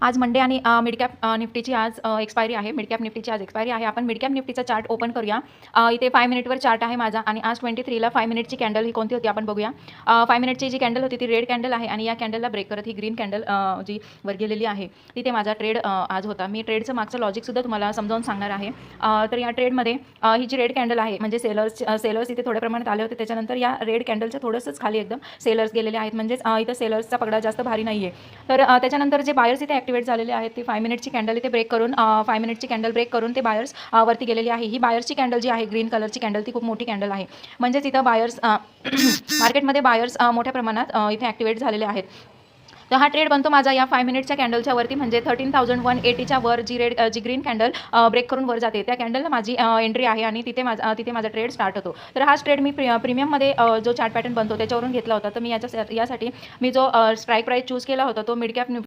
आज मंडे आणि mid cap निफ्टीची आज एक्सपायरी आहे. मिड कॅप निफ्टीची आज एक्सपायरी आहे. आपण मिड कॅप निफ्टीचा चार्ट ओपन करूया. इथे 5 मिनिटवर चार्ट आहे माझा आणि आज 23ला 5 मिनिटची कॅन्डल ही कोणती होती आपण बघूया. 5 मिनिटची जी कॅन्डल होती ती रेड कॅन्डल आहे आणि या कॅन्डलला ब्रेक करत ही ग्रीन कॅन्डल जी वर गेलेली आहे तिथे माझा ट्रेड आज होता. मी ट्रेडचं मागचं लॉजिकसुद्धा तुम्हाला समजावून सांगणार आहे. तर या ट्रेडमध्ये ही जी रेड कॅन्डल आहे म्हणजे सेलर्स इथे थोड्या प्रमाणात आले होते. त्याच्यानंतर या रेड कॅन्डलच्या थोडंसंच खाली एकदम सेलर्स गेलेले आहेत. म्हणजेच इथं सेलर्सचा पगडा जास्त भारी नाही आहे. तर त्याच्यानंतर जे बायर्स इथे ॲक्टिवेट झालेले आहेत ते 5 मिनिटची कॅन्डल इथे ब्रेक करून 5 मिनिटची कॅन्डल ब्रेक करून ते बायर्स वरती गेलेली आहे. ही बायर्सची कॅन्डल जी आहे ग्रीन कलरची कॅन्डल ती खूप मोठी कॅन्डल आहे. म्हणजेच इथं बायर्स मार्केटमध्ये बायर्स मोठ्या प्रमाणात इथे ॲक्टिवेट झालेले आहेत. तर हा ट्रेड बनतो माझा या 5 मिनिटच्या कॅन्डलच्या वरती म्हणजे 13,180च्या वर जी ग्रीन कॅन्डल ब्रेक करून वर जाते त्या कॅन्डलला माझी एंट्री आहे आणि तिथे माझा ट्रेड स्टार्ट होतो. तर हाच ट्रेड मी प्रीमियममध्ये जो चार्ट पॅटर्न बनतो त्याच्यावरून घेतला होता. तर मी यासाठी मी जो स्ट्राईक प्राईस चूज केला होता तो मिड कॅप